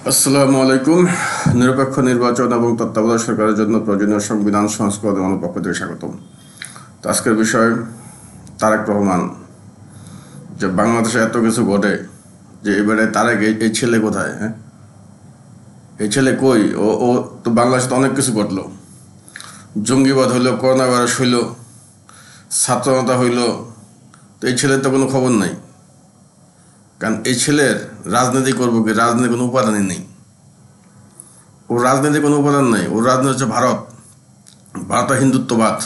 আসসালামু আলাইকুম। নিরপেক্ষ নির্বাচন এবং তত্ত্বাবধায়ক সরকারের জন্য প্রয়োজনীয় সংবিধান সংস্কার আমার পক্ষ থেকে স্বাগতম। তো আজকের বিষয় তারেক রহমান, যে বাংলাদেশে এত কিছু ঘটে, যে এবারে তারেক এই ছেলে কোথায়? হ্যাঁ, এই ছেলে কই? ও ও তো বাংলাদেশে তো অনেক কিছু ঘটলো, জঙ্গিবাদ হইলো, করোনা ভাইরাস হইলো, ছাত্রনেতা হইলো, তো এই ছেলের তো কোনো খবর নাই। কারণ এই ছেলের রাজনীতি করবো কি? রাজনীতির কোনো উপাদানই নেই। ওর রাজনীতির কোনো উপাদান নেই। ওর রাজনীতি হচ্ছে ভারতের হিন্দুত্ববাদ,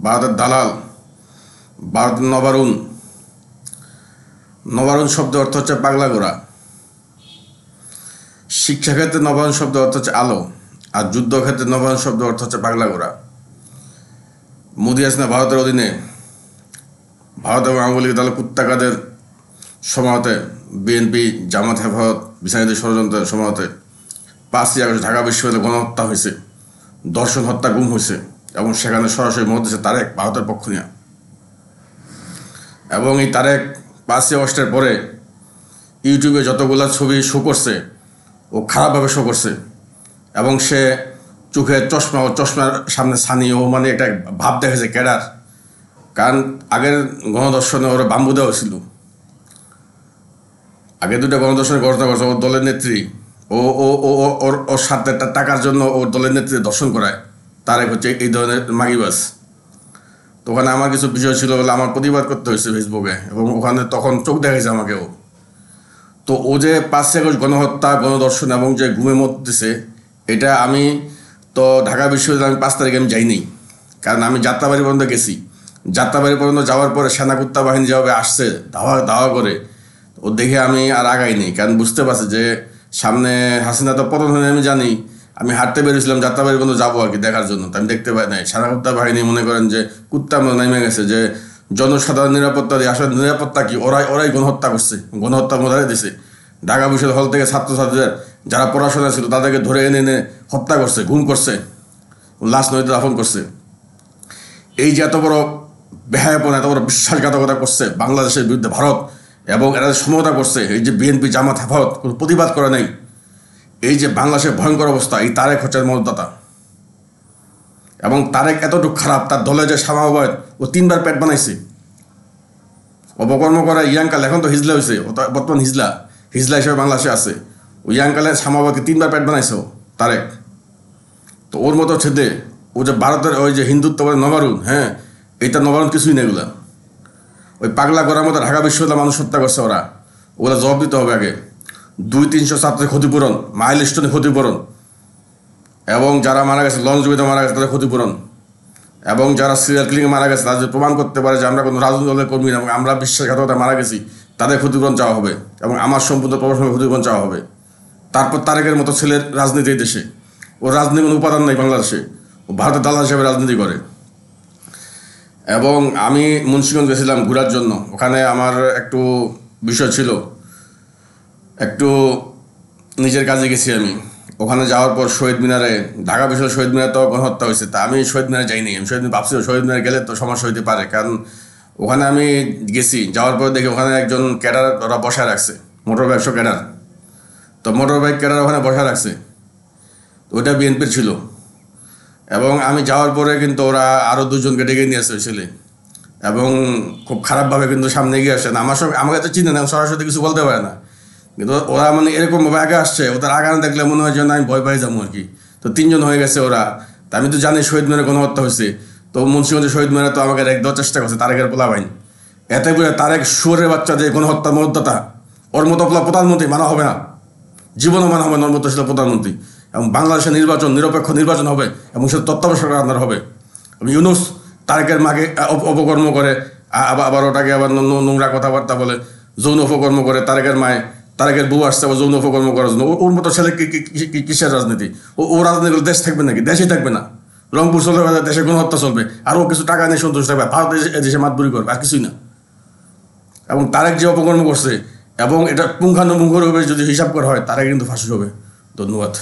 ভারতের দালাল, ভারতের নবারুণ। নবারুণ শব্দ অর্থ হচ্ছে পাগলা গোড়া। শিক্ষাক্ষেত্রে নবায়ন শব্দ অর্থ হচ্ছে আলো, আর যুদ্ধক্ষেত্রে নবায়ন শব্দ অর্থ হচ্ছে পাগলা গোড়া। মোদী হাসিনা ভারতের অধীনে ভারত এবং আওয়ামী লীগ দলের কুত্তাকাদের সময়তে, বিএনপি, জামাত, হেফাজত, বিচারীদের ষড়যন্ত্রের সময়তে 5ই আগস্ট ঢাকা বিশ্ববিদ্যালয়ে গণহত্যা হয়েছে, দর্শন হত্যা, গুম হয়েছে, এবং সেখানে সরাসরি মত দিয়েছে তারেক ভারতের পক্ষ নিয়ে। এবং এই তারেক 5ই আগস্টের পরে ইউটিউবে যতগুলো ছবি শো করছে, ও খারাপভাবে শো করছে। এবং সে চোখে চশমা, ও চশমার সামনে ছানি, ও মানে একটা ভাব দেখেছে ক্যাডার। কারণ আগের গণদর্শনে ওরা বাম্বু দেওয়া হয়েছিল। আগে দুটো গণদর্শনের ঘটনা করছে। ওর দলের নেত্রী, ও ও ও ওর সাথে টাকার জন্য ওর দলের নেত্রী দর্শন করায়। তারেক হচ্ছে এই ধরনের মাগিবাস। তো ওখানে আমার কিছু বিষয় ছিল বলে আমার প্রতিবাদ করতে হয়েছে ফেসবুকে, এবং ওখানে তখন চোখ দেখাইছে আমাকেও। তো ও যে 5ই আগস্ট গণহত্যা, গণদর্শন এবং যে ঘুমে মত দিছে, এটা আমি তো ঢাকা বিশ্ববিদ্যালয়ে আমি 5 তারিখে আমি যাইনি। কারণ আমি যাত্রাবাড়ি পর্যন্ত গেছি। যাত্রাবাড়ি পর্যন্ত যাওয়ার পরে সেনাকুত্তা বাহিনী যেভাবে আসছে ধাওয়া করে, ও দেখে আমি আর আগাইনি। কারণ বুঝতে পারছি যে সামনে হাসিনা তো পতন হয়ে, আমি জানি। আমি হাঁটতে বেরিয়েছিলাম যাত্রাবাড়ি পর্যন্ত যাবো আর কি দেখার জন্য, তো আমি দেখতে পাই নাই। সেনাকুত্তা বাহিনী মনে করেন যে কুত্তার মতো নেমে গেছে, যে জনসাধারণ নিরাপত্তা দিয়ে। আসলে নিরাপত্তা কি? ওরাই গণহত্যা করছে, গণহত্যার মধ্যে দিছে। ঢাকা বিশ্ববিদ্যালয় হল থেকে ছাত্রছাত্রীদের যারা পড়াশোনা ছিল তাদেরকে ধরে এনে হত্যা করছে, গুম করছে, লাশ নদীতে দাফন করছে। এই যে এত বড় বেহায়াপন, এত বড় বিশ্বাসঘাতকতা করছে বাংলাদেশের বিরুদ্ধে ভারত, এবং এরা সমতা করছে, এই যে বিএনপি, জামাত, হেফাজত কোনো প্রতিবাদ করে নাই। এই যে বাংলাদেশের ভয়ঙ্কর অবস্থা, এই তারেক হচ্ছে মদতদাতা। এবং তারেক এতটুকু খারাপ, তার দলে যে সামাবাদ, ও 3বার পেট বানাইছে। অপকর্ম করে ইয়াংকাল, এখন তো হিজলা হয়েছে, ও তো বর্তমান হিজলা হিসেবে বাংলাদেশে আছে। ও ইয়াংকালের সামাবাদকে 3বার পেট বানাইছে তারেক। তো ওর মতো ছেদে, ও যে ভারতের ওই যে হিন্দুত্ববাদ নবারুণ, হ্যাঁ, এইটা নবারুণ কিছুই নেই। এগুলা ওই পাগলা করার মতো ঢাকা বিশ্ববিদ্যালয় মানুষ হত্যা করছে ওরা। ওগুলা জবাব দিতে হবে আগে। 200-300 ছাত্রের ক্ষতিপূরণ, মাইলস্টোনের ক্ষতিপূরণ, এবং যারা মারা গেছে লঞ্চ ডুবিতে মারা গেছে তাদের ক্ষতিপূরণ, এবং যারা সিরিয়াল কিলিংয়ে মারা গেছে তাদের প্রমাণ করতে পারে যে আমরা কোনো রাজনৈতিক দলের কর্মী না এবং আমরা বিশ্বাসঘাতকতায় মারা গেছি, তাদের ক্ষতিপূরণ চাওয়া হবে। এবং আমার সম্পূর্ণ প্রবাসনের ক্ষতিপূরণ চাওয়া হবে। তারপর তারেকের মতো ছেলের রাজনীতি এই দেশে, ওর রাজনীতির কোনো উপাদান নেই বাংলাদেশে। ও ভারতের দালাল হিসেবে রাজনীতি করে। এবং আমি মুন্সিগঞ্জ গেছিলাম ঘোরার জন্য। ওখানে আমার একটু বিষয় ছিল, একটু নিজের কাজে গেছি আমি। ওখানে যাওয়ার পর শহীদ মিনারে, ঢাকা বিশ্ববিদ্যালয় শহীদ মিনারে তো গণহত্যা হয়েছে, তা আমি শহীদ মিনারে যাইনি। আমি ভাবছি শহীদ মিনারে গেলে তো সমস্যা হইতে পারে। কারণ ওখানে আমি গেছি, যাওয়ার পর দেখি ওখানে একজন ক্যাডার ওরা বসায় রাখছে, মোটর বাইক ক্যাডার। তো মোটর বাইক ক্যাডার ওখানে বসায় রাখছে, ওইটা বিএনপির ছিল। এবং আমি যাওয়ার পরে কিন্তু ওরা আরও 2জনকে ডেকে নিয়ে আসছে ওই ছেলে, এবং খুব খারাপভাবে কিন্তু সামনে এগিয়ে আসছে। আমার সঙ্গে আমাকে তো চিনে না, সরাসরি কিছু বলতে পারে না। কিন্তু ওরা মানে এরকমভাবে আগে আসছে, ওদের আগান দেখলে মনে হয় যে না আমি ভয় পাই যাবো আর কি। তো 3জন হয়ে গেছে ওরা। তা আমি তো জানি শহীদ মিনারে গণহত্যা হয়েছে। তো মুন্সিগঞ্জের শহীদ মিনারে তো আমাকে রেখ দেওয়ার চেষ্টা করছে তারেকের পোলাবাহিন। এতে করে তারেক সুরের বাচ্চা যে গণহত্যা মদতদাতা, ওর মতো প্রধানমন্ত্রী মানা হবে না, জীবনও মানা হবে না। ওর মতো ছিল প্রধানমন্ত্রী। এবং বাংলাদেশের নির্বাচন নিরপেক্ষ নির্বাচন হবে, এবং সে তত্ত্বাবধায়ক সরকার আন্ডার হবে। ইউনূস তারেকের মাকে অপকর্ম করে, আবার ওটাকে আবার নোংরা কথাবার্তা বলে, যৌন অপকর্ম করে। তারেকের মায়ে, তারেকের বউ আসছে আবার যৌন অপকর্ম করার জন্য। ওর মতো ছেলে কিসের রাজনীতি? ও রাজনীতি করলে দেশ থাকবে নাকি? দেশই থাকবে না। রংপুর চলবে, দেশে গণহত্যা চলবে, আর ও কিছু টাকা নিয়ে সন্তুষ্ট থাকবে, ভারত দেশে মাতবুরি করবে, আর কিছুই না। এবং তারেক যে অপকর্ম করছে, এবং এটা পুঙ্খানুপুঙ্খভাবে যদি হিসাব করা হয়, তারেক কিন্তু ফাঁসি হবে। ধন্যবাদ।